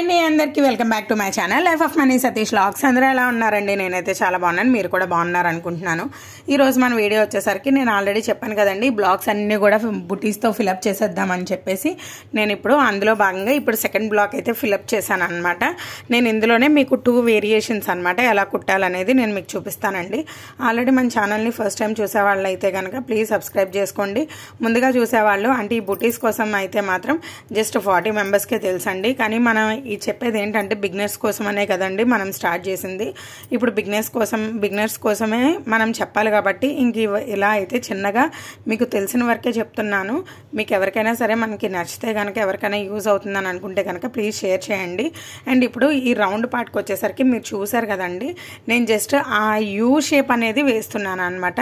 అండి అందరికీ welcome back to my channel life of money Satish vlogs. అందరూ ఎలా ఉన్నారండి? నేనైతే చాలా బాగున్నాను, మీరు కూడా బాగున్నారు అనుకుంటున్నాను. ఈ రోజు మన వీడియో వచ్చేసరికి నేను ఆల్రెడీ చెప్పాను కదండి, బ్లాగ్స్ అన్నీ కూడా బుటీస్తో ఫిలప్ చేసేద్దామని చెప్పేసి నేను ఇప్పుడు అందులో భాగంగా ఇప్పుడు సెకండ్ బ్లాగ్ అయితే ఫిలప్ చేశాను అనమాట. నేను ఇందులోనే మీకు 2 వేరియేషన్స్ అనమాట ఎలా కుట్టాలనేది నేను మీకు చూపిస్తానండి. ఆల్రెడీ మన ఛానల్ని ఫస్ట్ టైం చూసేవాళ్ళు అయితే కనుక ప్లీజ్ సబ్స్క్రైబ్ చేసుకోండి. ముందుగా చూసేవాళ్ళు అంటే ఈ బుటీస్ కోసం అయితే మాత్రం జస్ట్ 40 మెంబర్స్కే తెలుసండి. కానీ మనం ఈ చెప్పేది ఏంటంటే బిగినర్స్ కోసమనే కదండి మనం స్టార్ట్ చేసింది. ఇప్పుడు బిగినర్స్ కోసమే మనం చెప్పాలి కాబట్టి ఇంక ఇలా అయితే చిన్నగా మీకు తెలిసిన వరకే చెప్తున్నాను. మీకు ఎవరికైనా సరే మనకి నచ్చితే కనుక ఎవరికైనా యూజ్ అవుతుందని అనుకుంటే కనుక ప్లీజ్ షేర్ చేయండి. అండ్ ఇప్పుడు ఈ రౌండ్ పార్ట్కి వచ్చేసరికి మీరు చూసారు కదండి, నేను జస్ట్ ఆ యూ షేప్ అనేది వేస్తున్నాను అనమాట.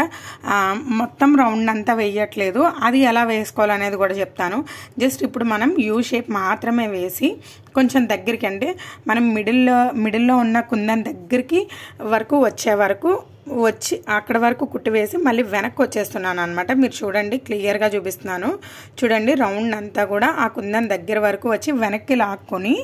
మొత్తం రౌండ్ అంతా వేయట్లేదు. అది ఎలా వేసుకోవాలనేది కూడా చెప్తాను. జస్ట్ ఇప్పుడు మనం యూ షేప్ మాత్రమే వేసి కొంచెం దగ్గరికి అంటే మనం మిడిల్లో ఉన్న కుందన్ దగ్గరికి వచ్చి అక్కడ వరకు కుట్టివేసి మళ్ళీ వెనక్కి వచ్చేస్తున్నాను అనమాట. మీరు చూడండి, క్లియర్గా చూపిస్తున్నాను చూడండి. రౌండ్ అంతా కూడా ఆ కుందన్ దగ్గర వరకు వచ్చి వెనక్కి లాక్కొని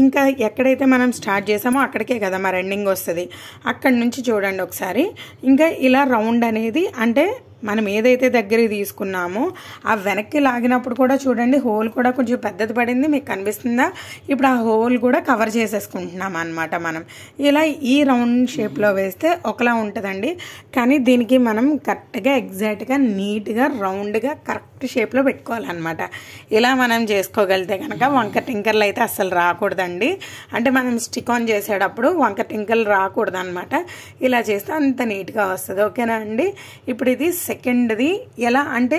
ఇంకా ఎక్కడైతే మనం స్టార్ట్ చేసామో అక్కడికే కదా మరి ఎండింగ్ వస్తుంది. అక్కడి నుంచి చూడండి ఒకసారి. ఇంకా ఇలా రౌండ్ అనేది అంటే మనం ఏదైతే దగ్గర తీసుకున్నామో ఆ వెనక్కి లాగినప్పుడు కూడా చూడండి హోల్ కూడా కొంచెం పెద్దది పడింది, మీకు కనిపిస్తుందా? ఇప్పుడు ఆ హోల్ కూడా కవర్ చేసేసుకుంటున్నాం అనమాట. మనం ఇలా ఈ రౌండ్ షేప్లో వేస్తే ఒకలా ఉంటుందండి. కానీ దీనికి మనం కరెక్ట్గా ఎగ్జాక్ట్గా నీట్గా రౌండ్గా కరెక్ట్ షేప్లో పెట్టుకోవాలన్నమాట. ఇలా మనం చేసుకోగలిగితే కనుక వంక టింకర్లు అయితే అస్సలు రాకూడదండి. అంటే మనం స్టిక్ ఆన్ చేసేటప్పుడు వంక టింకర్లు రాకూడదు అనమాట. ఇలా చేస్తే అంత నీట్గా వస్తుంది. ఓకేనా అండి? ఇప్పుడు ఇది సెకండ్ది ఎలా అంటే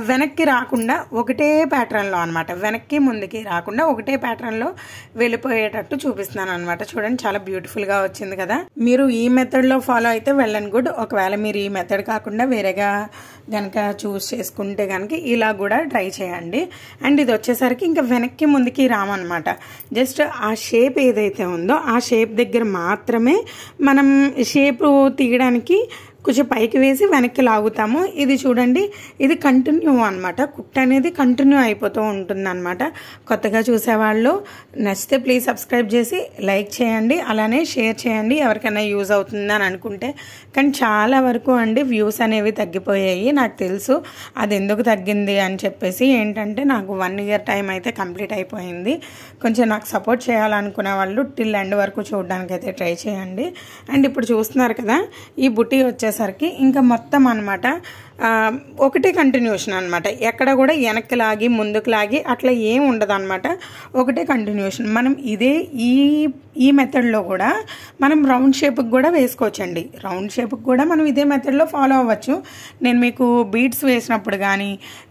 వెనక్కి రాకుండా ఒకటే ప్యాటర్న్లో అనమాట, వెనక్కి ముందుకి రాకుండా ఒకటే ప్యాటర్న్లో వెళ్ళిపోయేటట్టు చూపిస్తున్నాను అనమాట. చూడండి, చాలా బ్యూటిఫుల్గా వచ్చింది కదా. మీరు ఈ మెథడ్లో ఫాలో అయితే వెల్ అండ్ గుడ్. ఒకవేళ మీరు ఈ మెథడ్ కాకుండా వేరేగా కనుక చూస్ చేసుకుంటే కనుక ఇలా కూడా ట్రై చేయండి. అండ్ ఇది వచ్చేసరికి ఇంకా వెనక్కి ముందుకి రామన్నమాట. జస్ట్ ఆ షేప్ ఏదైతే ఉందో ఆ షేప్ దగ్గర మాత్రమే మనం షేప్ తీయడానికి కొంచెం పైకి వేసి వెనక్కి లాగుతాము. ఇది చూడండి, ఇది కంటిన్యూ అనమాట. కుట్ట అనేది కంటిన్యూ అయిపోతూ ఉంటుంది అనమాట. కొత్తగా చూసేవాళ్ళు నచ్చితే ప్లీజ్ సబ్స్క్రైబ్ చేసి లైక్ చేయండి, అలానే షేర్ చేయండి ఎవరికైనా యూజ్ అవుతుందని అనుకుంటే. కానీ చాలా వరకు అండి వ్యూస్ అనేవి తగ్గిపోయాయి. నాకు తెలుసు అది ఎందుకు తగ్గింది అని చెప్పేసి. ఏంటంటే నాకు 1 ఇయర్ టైం అయితే కంప్లీట్ అయిపోయింది. కొంచెం నాకు సపోర్ట్ చేయాలనుకునే వాళ్ళు టిల్ ఎండ్ వరకు చూడడానికి అయితే ట్రై చేయండి. అండ్ ఇప్పుడు చూస్తున్నారు కదా, ఈ బుటీ వచ్చేసరికి ఇంకా మొత్తం అనమాట ఒకటే కంటిన్యూషన్ అనమాట. ఎక్కడ కూడా వెనక్కి లాగి ముందుకు లాగి అట్లా ఏం ఉండదు అనమాట. ఒకటే కంటిన్యూషన్. మనం ఇదే ఈ మెథడ్లో కూడా మనం రౌండ్ షేప్కి కూడా వేసుకోవచ్చండి. రౌండ్ షేప్కి కూడా మనం ఇదే మెథడ్లో ఫాలో అవ్వచ్చు. నేను మీకు బీడ్స్ వేసినప్పుడు కానీ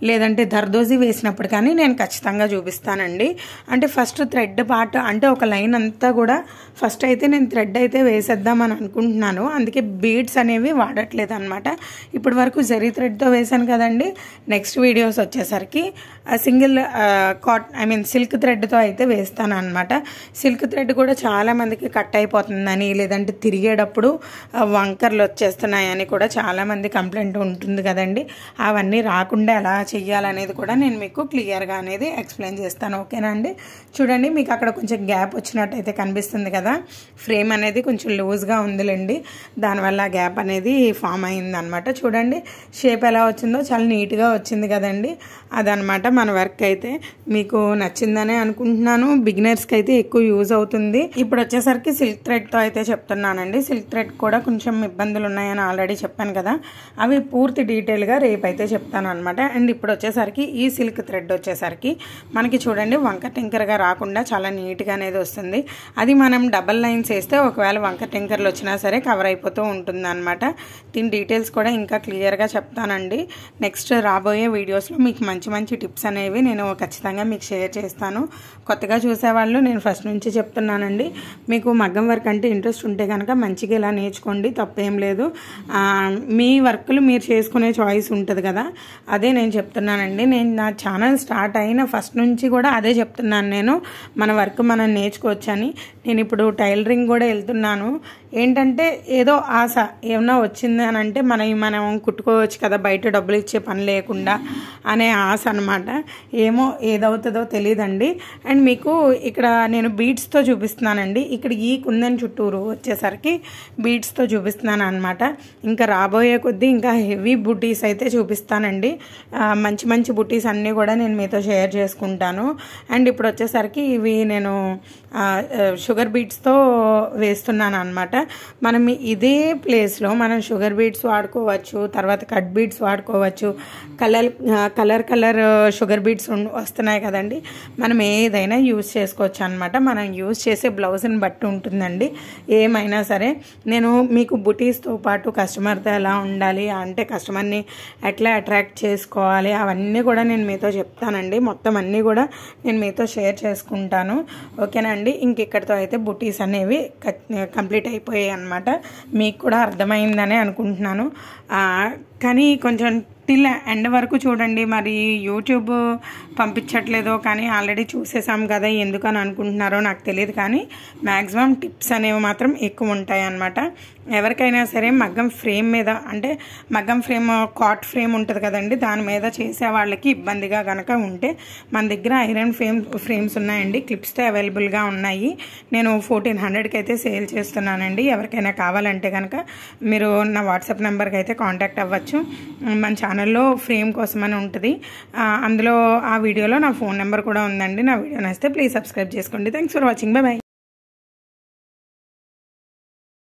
లేదంటే దర్దోజీ వేసినప్పుడు కానీ నేను ఖచ్చితంగా చూపిస్తానండి. అంటే ఫస్ట్ థ్రెడ్ పార్ట్ అంటే ఒక లైన్ అంతా కూడా ఫస్ట్ అయితే నేను థ్రెడ్ అయితే వేసేద్దామని అనుకుంటున్నాను. అందుకే బీడ్స్ అనేవి వాడట్లేదు అనమాట. ఇప్పటి వరకు జరీ థ్రెడ్తో వేసాను కదండి. నెక్స్ట్ వీడియోస్ వచ్చేసరికి సింగిల్ సిల్క్ థ్రెడ్తో అయితే వేస్తాను అనమాట. సిల్క్ థ్రెడ్ కూడా చాలా మందికి కట్ అయిపోతుందని లేదంటే తిరిగేటప్పుడు వంకర్లు వచ్చేస్తున్నాయని కూడా చాలామంది కంప్లైంట్ ఉంటుంది కదండి. అవన్నీ రాకుండా ఎలా చెయ్యాలనేది కూడా నేను మీకు క్లియర్గా అనేది ఎక్స్ప్లెయిన్ చేస్తాను. ఓకేనా అండి? చూడండి, మీకు అక్కడ కొంచెం గ్యాప్ వచ్చినట్టయితే కనిపిస్తుంది కదా. ఫ్రేమ్ అనేది కొంచెం లూజ్గా ఉందిలేండి, దానివల్ల గ్యాప్ అనేది ఫామ్ అయింది అనమాట. చూడండి షేప్ ఎలా వచ్చిందో చాలా నీట్గా వచ్చింది కదండి. అదనమాట మన వర్క్. అయితే మీకు నచ్చిందనే అనుకుంటున్నాను. బిగినర్స్కి అయితే ఎక్కువ యూజ్ అవుతుంది. ఇప్పుడు వచ్చేసరికి సిల్క్ థ్రెడ్తో అయితే చెప్తున్నానండి. సిల్క్ థ్రెడ్ కూడా కొంచెం ఇబ్బందులు ఉన్నాయని ఆల్రెడీ చెప్పాను కదా. అవి పూర్తి డీటెయిల్గా రేపు అయితే చెప్తాను అనమాట. అండ్ ఇప్పుడు వచ్చేసరికి ఈ సిల్క్ థ్రెడ్ వచ్చేసరికి మనకి చూడండి వంక టింకర్గా రాకుండా చాలా నీట్గా అనేది వస్తుంది. అది మనం డబల్ లైన్స్ వేస్తే ఒకవేళ వంక టింకర్లు వచ్చినా సరే కవర్ అయిపోతూ ఉంటుంది అనమాట. దీని డీటెయిల్స్ కూడా ఇంకా క్లియర్గా చెప్తానండి. నెక్స్ట్ రాబోయే వీడియోస్లో మీకు మంచి మంచి టిప్స్ అనేవి నేను ఖచ్చితంగా మీకు షేర్ చేస్తాను. కొత్తగా చూసేవాళ్ళు నేను ఫస్ట్ నుంచి చెప్తున్నానండి, మీకు మగ్గం వర్క్ అంటే ఇంట్రెస్ట్ ఉంటే కనుక మంచిగా ఇలా నేర్చుకోండి, తప్పేం లేదు. మీ వర్క్లు మీరు చేసుకునే చాయిస్ ఉంటుంది కదా, అదే నేను చెప్తున్నానండి. నేను నా ఛానల్ స్టార్ట్ అయిన ఫస్ట్ నుంచి కూడా అదే చెప్తున్నాను. నేను మన వర్క్ మనం నేర్చుకోవచ్చని. నేను ఇప్పుడు టైలరింగ్ కూడా వెళ్తున్నాను. ఏంటంటే ఏదో ఆశ ఏమన్నా వచ్చింది అని అంటే మనం కుట్టుకోవచ్చు కదా, బయట డబ్బులు ఇచ్చే పని లేకుండా అనే ఆశ అనమాట. ఏమో ఏదవుతుందో తెలియదండి. అండ్ మీకు ఇక్కడ నేను బీడ్స్తో చూపిస్తున్నానండి. ఇక్కడ ఈ కుందన్ చుట్టూరు వచ్చేసరికి బీడ్స్తో చూపిస్తున్నాను అనమాట. ఇంకా రాబోయే కొద్దీ ఇంకా హెవీ బుటీస్ అయితే చూపిస్తానండి. మంచి మంచి బుటీస్ అన్నీ కూడా నేను మీతో షేర్ చేసుకుంటాను. అండ్ ఇప్పుడు వచ్చేసరికి ఇవి నేను షుగర్ బీడ్స్తో వేస్తున్నాను అనమాట. మనం ఇదే ప్లేస్లో మనం షుగర్ బీడ్స్ వాడుకోవచ్చు, తర్వాత కట్ బీడ్స్ వాడుకోవచ్చు, కలర్ షుగర్ బీడ్స్ వస్తున్నాయి కదండి. మనం ఏదైనా యూజ్ చేసుకోవచ్చు అనమాట. మనం యూజ్ చేసే బ్లౌజ్ని బట్టి ఉంటుందండి ఏమైనా సరే. నేను మీకు బుటీస్తో పాటు కస్టమర్తో ఎలా ఉండాలి అంటే కస్టమర్ని ఎట్లా అట్రాక్ట్ చేసుకోవాలి అవన్నీ కూడా నేను మీతో చెప్తానండి. మొత్తం అన్నీ కూడా నేను మీతో షేర్ చేసుకుంటాను. ఓకేనా అండి. ఇంక ఇక్కడితో అయితే బుటీస్ అనేవి కంప్లీట్ అయిపోయాయి అన్నమాట. మీకు కూడా అర్థమైందని అనుకుంటున్నాను. కానీ కొంచెం టిల్ ఎండ్ వరకు చూడండి. మరి యూట్యూబ్ పంపించట్లేదో కానీ ఆల్రెడీ చూసేసాం కదా ఎందుకని అనుకుంటున్నారో నాకు తెలియదు. కానీ మ్యాక్సిమం టిప్స్ అనేవి మాత్రం ఎక్కువ ఉంటాయి అన్నమాట. ఎవరికైనా సరే మగ్గం ఫ్రేమ్ మీద అంటే మగ్గం ఫ్రేమ్ కాట్ ఫ్రేమ్ ఉంటుంది కదండి, దాని మీద చేసే వాళ్ళకి ఇబ్బందిగా కనుక ఉంటే మన దగ్గర ఐరన్ ఫ్రేమ్స్ ఉన్నాయండి. క్లిప్స్తో అవైలబుల్గా ఉన్నాయి. నేను 1400కి అయితే సేల్ చేస్తున్నానండి. ఎవరికైనా కావాలంటే కనుక మీరు నా వాట్సాప్ నెంబర్కి అయితే కాంటాక్ట్ అవ్వచ్చు. మన ఛానల్లో ఫ్రేమ్ కోసం అని ఉంటుంది. అందులో ఆ వీడియోలో నా ఫోన్ నెంబర్ కూడా ఉందండి. నా వీడియో నచ్చితే ప్లీజ్ సబ్స్క్రైబ్ చేసుకోండి. Thanks for watching. By by.